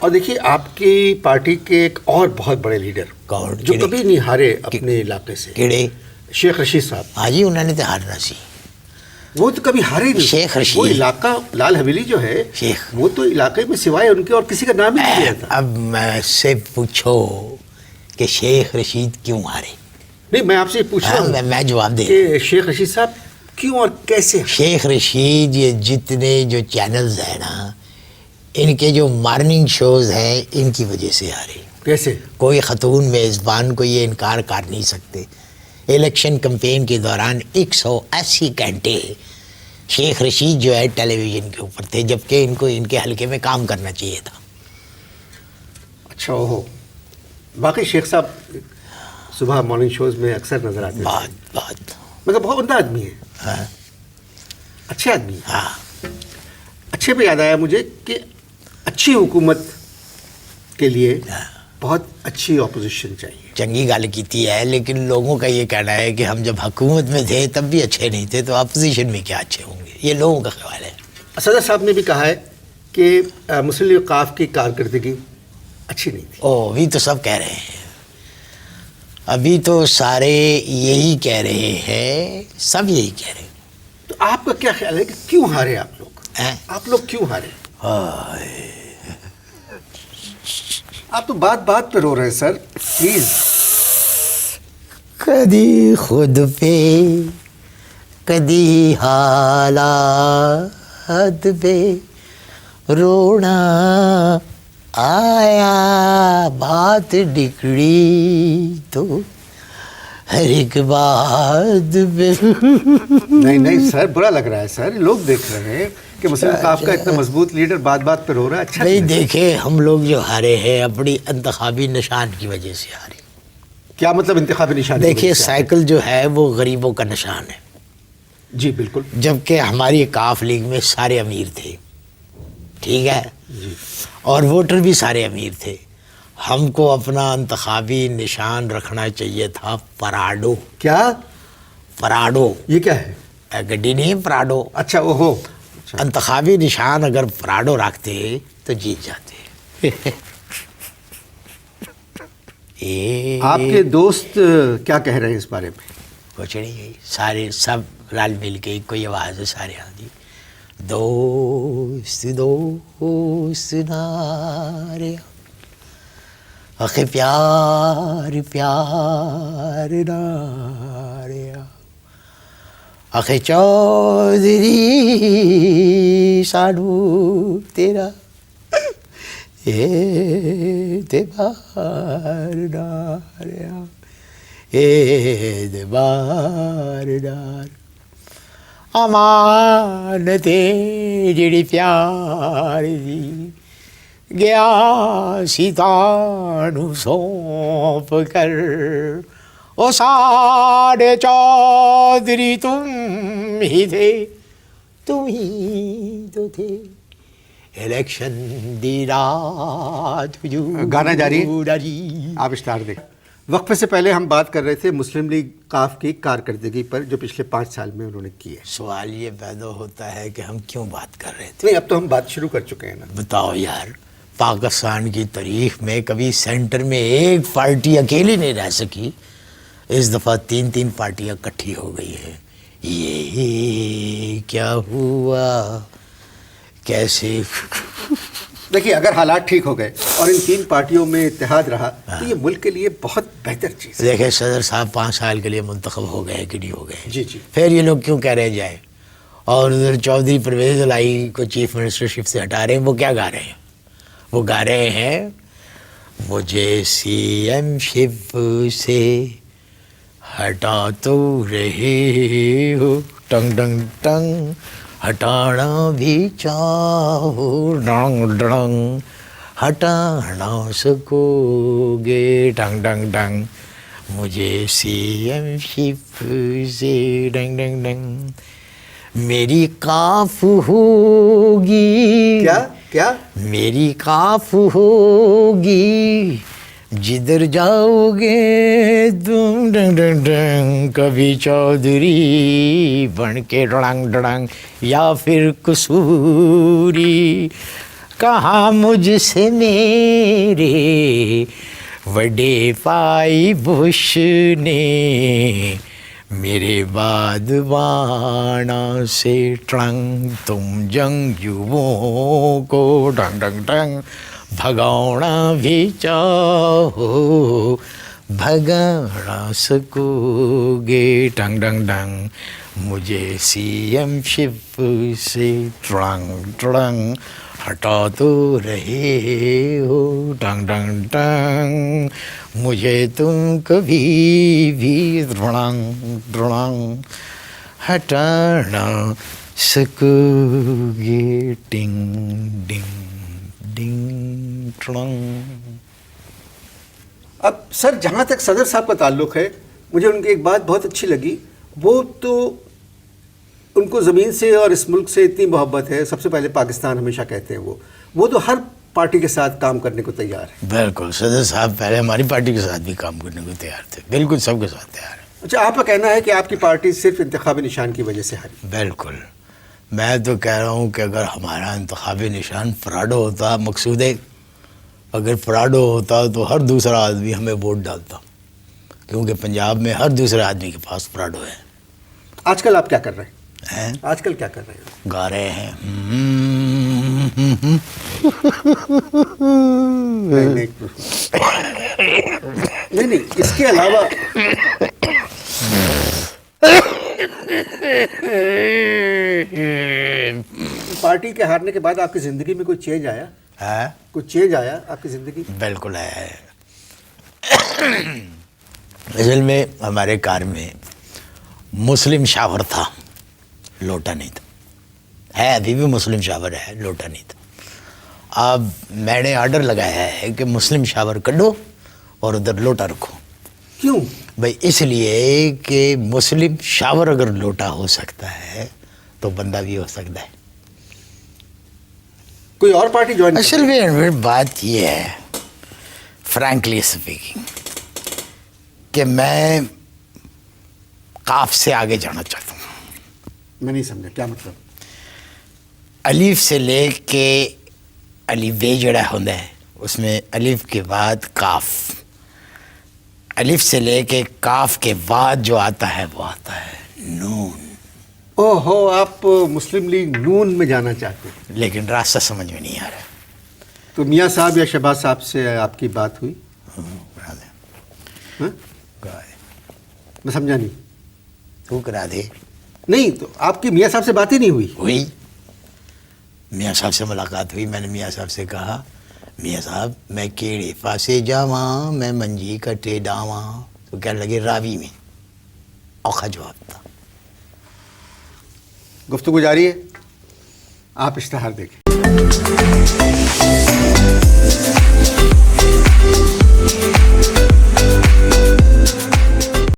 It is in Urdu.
اور دیکھیے آپ کی پارٹی کے ایک اور بہت بڑے لیڈر جو کبھی نہیں ہارے اپنے علاقے سے، کیڑے؟ شیخ رشید صاحب. ہاں جی، انہوں نے تو ہارنا سی. وہ تو کبھی ہارے نہیں. شیخ رشید، وہ علاقہ لال حویلی جو ہے شیخ، وہ تو علاقے میں سوائے ان کے اور کسی کا نام ہی نہیں لیا تھا. اب میں سے پوچھو کہ شیخ رشید کیوں ہارے؟ نہیں، میں آپ سے پوچھ رہا ہوں میں جواب دے کہ شیخ رشید صاحب کیوں اور کیسے؟ شیخ رشید یہ جتنے جو چینلز ہیں نا، ان کے جو مارننگ شوز ہیں ان کی وجہ سے آ رہی. کیسے؟ کوئی خاتون میزبان کو یہ انکار کر نہیں سکتے. الیکشن کمپین کے دوران 180 گھنٹے شیخ رشید جو ہے ٹیلی ویژن کے اوپر تھے، جبکہ ان کو ان کے حلقے میں کام کرنا چاہیے تھا. اچھا ہو. باقی شیخ صاحب صبح مارننگ شوز میں اکثر نظر آتے ہیں. بہت مطلب بہت عمدہ آدمی ہے. ہاں اچھے آدمی ہے. ہاں. اچھے پہ یاد آیا مجھے کہ اچھی حکومت کے لیے بہت اچھی اپوزیشن چاہیے. چنگی گل کیتی ہے، لیکن لوگوں کا یہ کہنا ہے کہ ہم جب حکومت میں تھے تب بھی اچھے نہیں تھے تو اپوزیشن میں کیا اچھے ہوں گے. یہ لوگوں کا خیال ہے. صدر صاحب نے بھی کہا ہے کہ مسلم لیگ قاف کی کارکردگی اچھی نہیں تھی. ابھی تو سب کہہ رہے ہیں، ابھی تو سارے یہی کہہ رہے ہیں، سب یہی کہہ رہے ہیں. تو آپ کا کیا خیال ہے کہ کیوں ہارے آپ لوگ؟ آپ لوگ کیوں ہارے؟ آپ تو بات بات پہ رو رہے ہیں سر، پلیز. کدی خود پہ کدی حالات پہ رونا آیا، بات نکلی تو ہر ایک بات پہ. نہیں سر، برا لگ رہا ہے سر. لوگ دیکھ رہے ہیں کہ مسلم قاف کا اتنا مضبوط لیڈر بات بات پہ رو رہا ہے. اچھا نہیں دیکھے، ہم لوگ جو ہارے ہیں اپنی انتخابی نشان کی وجہ سے ہارے. کیا مطلب انتخابی نشان؟ دیکھیے سائیکل جو ہے وہ غریبوں کا نشان ہے. جی بالکل. جبکہ ہماری قاف لیگ میں سارے امیر تھے، ٹھیک ہے، جی، اور ووٹر بھی سارے امیر تھے. ہم کو اپنا انتخابی نشان رکھنا چاہیے تھا پراڈو. کیا؟ پراڈو یہ کیا ہے؟ گڈی نہیں، پراڈو. اچھا وہ ہو. انتخابی نشان اگر پراڈو رکھتے تو جیت جاتے. آپ کے دوست کیا کہہ رہے ہیں اس بارے میں؟ کچھ نہیں، سارے سب رل مل کے کوئی آواز ہے سارے آدھی. دوست دوست نارے آخر پیار پیار نارے آخر چودھری سانو تیرا اعتبار نارے اعتبار نار امانتے جڑی پیار دی گیا سیتانو سونپ کر. او ساڑھے چودھری تم ہی تھے، تم ہی تو تھے. الیکشن دی رات گانا جاری، آپ اشتہار دیں. وقفے سے پہلے ہم بات کر رہے تھے مسلم لیگ قاف کی کارکردگی پر جو پچھلے 5 سال میں انہوں نے کی ہے. سوال یہ پیدا ہوتا ہے کہ ہم کیوں بات کر رہے تھے؟ نہیں، اب تو ہم بات شروع کر چکے ہیں نا. بتاؤ یار، پاکستان کی تاریخ میں کبھی سینٹر میں ایک پارٹی اکیلی نہیں رہ سکی، اس دفعہ 3 پارٹیاں اکٹھی ہو گئی ہیں. یہ کیا ہوا؟ کیسے؟ دیکھیے اگر حالات ٹھیک ہو گئے اور ان 3 پارٹیوں میں اتحاد رہا تو یہ ملک کے لیے بہت بہتر چیز ہے. دیکھیں صدر صاحب 5 سال کے لیے منتخب ہو گئے کہ نہیں ہو گئے؟ جی جی. پھر یہ لوگ کیوں کہہ رہے جائیں؟ اور ادھر چودھری پرویز الہی کو چیف منسٹرشپ سے ہٹا رہے ہیں. وہ کیا گا رہے ہیں؟ وہ گا رہے ہیں مجھے سی ایم شپ سے ہٹا تو رہے ہو، ٹنگ ٹنگ ٹنگ ہٹانا بھی چاہو، ڈنگ ڈنگ ہٹا نہ سکو گے، ڈنگ ڈنگ ڈنگ مجھے سی ایم شپ سے ڈنگ ڈنگ ڈنگ. میری قاف ہوگی. کیا میری قاف ہوگی جدھر جاؤ گے تم، ڈنگ ڈنگ ڈنگ کبھی چودھری بن کے ڈڑنگ ڈڑنگ یا پھر قصوری، کہاں مجھ سے میرے وڈے پائی بش نے، میرے بادبانا سے ٹرنگ تم جنگجوؤں کو ڈنگ ڈنگ ڈنگ بھگاؤنا بھی چاہو بھگا نہ سکو گے ٹنگ ڈنگ ڈنگ، مجھے سی ایم شپ سے ٹرنگ ٹرنگ ہٹا تو رہے ہو ٹنگ ڈنگ ٹنگ، مجھے تم کبھی بھی ڈرنگ ڈرنگ ہٹا نہ سکو گے ٹنگ ڈنگ ڈنگ ٹرنگ۔ اب سر جہاں تک صدر صاحب کا تعلق ہے، مجھے ان کی ایک بات بہت اچھی لگی، وہ تو ان کو زمین سے اور اس ملک سے اتنی محبت ہے، سب سے پہلے پاکستان ہمیشہ کہتے ہیں وہ تو ہر پارٹی کے ساتھ کام کرنے کو تیار ہے۔ بالکل، صدر صاحب پہلے ہماری پارٹی کے ساتھ بھی کام کرنے کو تیار تھے، بالکل سب کے ساتھ تیار ہے۔ اچھا، آپ کا کہنا ہے کہ آپ کی پارٹی صرف انتخابی نشان کی وجہ سے ہاری؟ بالکل، میں تو کہہ رہا ہوں کہ اگر ہمارا انتخابی نشان فراڈو ہوتا، مقصود ہے اگر فراڈو ہوتا تو ہر دوسرا آدمی ہمیں ووٹ ڈالتا، کیونکہ پنجاب میں ہر دوسرے آدمی کے پاس فراڈو ہے۔ آج کل آپ کیا کر رہے ہیں؟ ہیں آج کل کیا کر رہے ہیں؟ گا رہے ہیں۔ نہیں، اس کے علاوہ پارٹی کے ہارنے کے بعد آپ کی زندگی میں کوئی چینج آیا؟ کوئی چینج آیا آپ کی زندگی میں؟ بالکل ہے۔ اصل میں ہمارے کار میں مسلم شاور تھا، لوٹا نہیں تھا، ہے ابھی بھی مسلم شاور ہے، لوٹا نہیں تھا۔ اب میں نے آرڈر لگایا ہے کہ مسلم شاور کڈو اور ادھر لوٹا رکھو۔ کیوں؟ بھائی اس لیے کہ مسلم شاور اگر لوٹا ہو سکتا ہے تو بندہ بھی ہو سکتا ہے۔ کوئی اور پارٹی جوائن؟ اصل میں بات یہ ہے، فرینکلی اسپیکنگ، کہ میں قاف سے آگے جانا چاہتا ہوں۔ میں نہیں سمجھا کیا مطلب؟ الف سے لے کے الف بے جڑا ہوتا ہے، اس میں الف کے بعد کاف، الف سے لے کے کاف کے بعد جو آتا ہے وہ آتا ہے نون۔ او ہو، آپ مسلم لیگ نون میں جانا چاہتے ہیں؟ لیکن راستہ سمجھ میں نہیں آ رہا۔ تو میاں صاحب یا شہباز صاحب سے آپ کی بات ہوئی؟ ہاں؟ میں سمجھا نہیں۔ تو کرا دے۔ نہیں تو آپ کی میاں صاحب سے بات ہی نہیں ہوئی؟ ہوئی، میاں صاحب سے ملاقات ہوئی، میں نے میاں صاحب سے کہا میاں صاحب میں کیڑے پاسے جاواں میں منجی کٹے ڈاواں، تو کہنے لگے راوی میں، اوکھا جواب تھا۔ گفتگو جاری ہے، آپ اشتہار دیکھیں۔